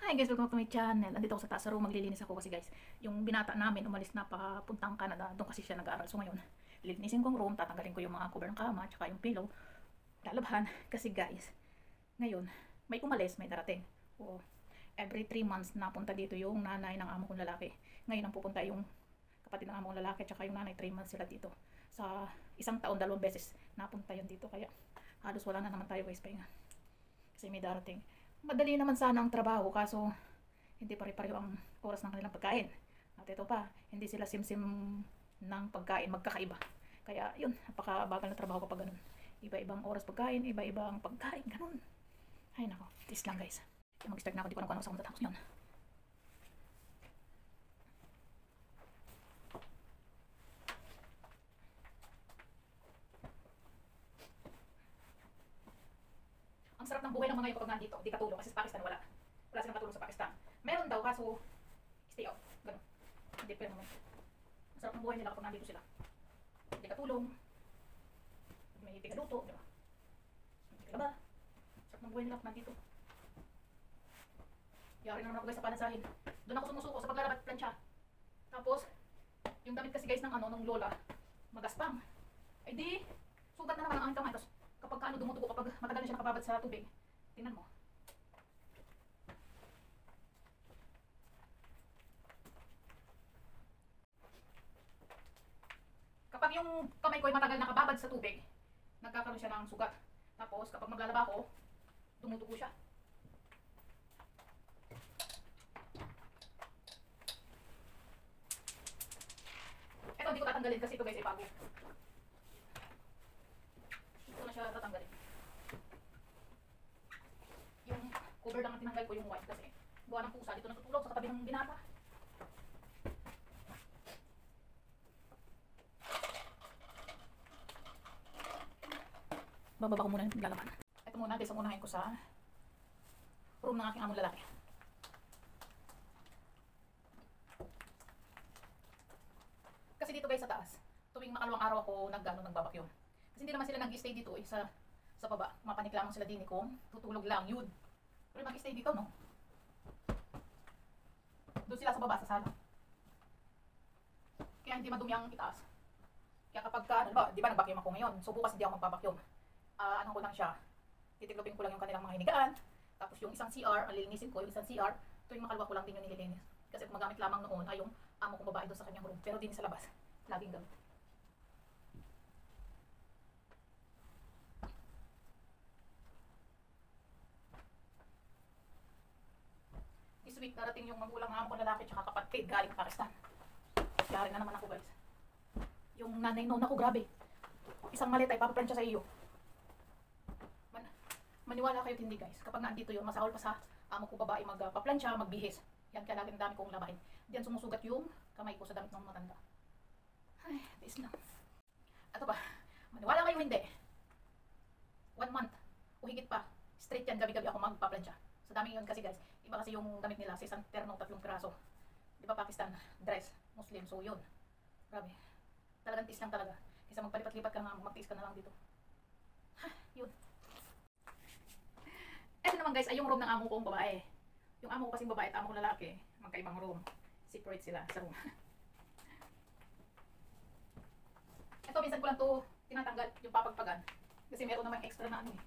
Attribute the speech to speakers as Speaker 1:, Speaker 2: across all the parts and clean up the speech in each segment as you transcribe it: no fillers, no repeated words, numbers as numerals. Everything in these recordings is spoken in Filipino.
Speaker 1: Hi guys, welcome to my channel. Andito ako sa taas sa room, maglilinis ako kasi guys, yung binata namin umalis na papuntang Canada, doon kasi siya nag-aaral. So ngayon, lilinisin ko yung room, tatanggalin ko yung mga cover ng kama, tsaka yung pillow, lalabhan. Kasi guys, ngayon, may umalis, may darating. O, every 3 months napunta dito yung nanay ng amo kong lalaki. Ngayon ang pupunta yung kapatid ng amo kong lalaki, tsaka yung nanay, 3 months sila dito. Sa isang taon, 2 beses napunta yun dito, kaya halos wala na naman tayo guys pahinga. Kasi may darating. Madali naman sana ang trabaho, kaso hindi pare-pareho ang oras ng kanilang pagkain. At ito pa, hindi sila simsim ng pagkain, magkakaiba. Kaya yun, napakabagal na trabaho kapag ganun. Iba-ibang oras pagkain, iba-ibang pagkain, ganun. Ay nako, tis lang guys. Mag-start na ako, di ko alam kung ano sa matatapos yun. Ang sarap ng buhay ng mga yun kapag nandito, di katulong kasi sa Pakistan wala. Wala silang katulong sa Pakistan. Meron daw kaso stay out. Ganun. Hindi pa naman. Ang sarap ng buhay nila kapag nandito sila. Di katulong. May tigaluto, di ba? May tigaba. Sarap ng buhay nila kapag nandito. Yari naman ako guys sa panasahin. Doon ako sumusuko sa paglalabat plancha. Tapos, yung damit kasi guys ng ng lola, magaspang. Ay di, sugat na naman ang aking kamay. Tapos, kapag kaano dumutugo, kapag matagal na siya nakababad sa tubig, tingnan mo. Kapag yung kamay ko ay matagal nakababad sa tubig, nagkakaroon siya ng sugat. Tapos, kapag maglalaba ko, dumutugo siya. Ito, hindi ko tatanggalin kasi ito guys ay bago. Ito na siya tatanggalin. Yung cover lang ang tinanggal ko, yung white kasi gawa ng pusa. Dito natutulog sa katabi ng binata. Bababa ko muna yung lalaban. Ito muna guys, ang unahin ko sa room ng aking among lalaki. Kasi dito guys sa taas, tuwing makalawang araw ako nagbabakyum. Kasi hindi naman sila nag-stay dito sa baba. Mapanik lamang sila din kung tutulog lang, yun. Pero mag-stay dito, no? Doon sila sa baba, sa sala. Kaya hindi madumi ang itaas. Kaya kapag di ba nag-vacuum ako ngayon, so bukas hindi ako magbabakyum. Ano ko lang siya, titiklopin ko lang yung kanilang mga hinigaan. Tapos yung isang CR, ang lilinisin ko, yung isang CR, tuwing makalwa ko lang din yung nililinis. Kasi kung magamit lamang noon ay yung amo kong babae doon sa kanyang room. Pero din sa labas, laging gamit. This week, darating yung magulang ng amo kong lalaki tsaka kapatid galing Pakistan. Yari na naman ako guys. Yung nanay noon ako, grabe. Isang maleta, ipapaplansya sa iyo. Maniwala kayo hindi guys, kapag nandito yun, masahol pa sa amo ko babae magpaplansya, magbihis. Yan kaya lagi ng dami kong labahin. Diyan sumusugat yung kamay ko sa damit ng matanda. Ay, tiis lang. Ato ba, maniwala kayo hindi. 1 month, o higit pa, straight yan, gabi-gabi ako magpaplansya. Sa dami yun kasi guys, iba kasi yung damit nila, sa isang terno, 3 piraso. Di ba Pakistan, dress, Muslim, so yun. Grabe, talagang tiis lang talaga. Kaysa magpalipat-lipat ka nga, magtiis ka na lang dito. Ha, yun. Ito naman guys ay yung room ng amo kong babae. Yung amo ko kasing babae at amo kong lalaki, magkaibang room. Separate sila sa room. Ito minsan ko lang to tinatanggal yung papagpagan. Kasi meron namang extra na ano eh.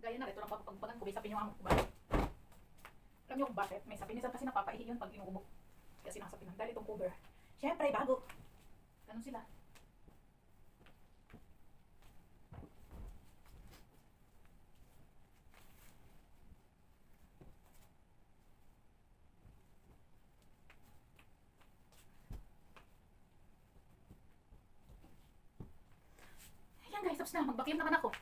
Speaker 1: Gaya na ito lang papagpagan ko, may sapin yung amo ko babae. Alam niyo kung bakit? May sapin. Minsan kasi napapaihi yun pag inuubok. Kasi nakasapinan. Dahil itong cover, syempre bago. Ganun sila. Ayan guys, tapos na. Mag-vacuum naman ako.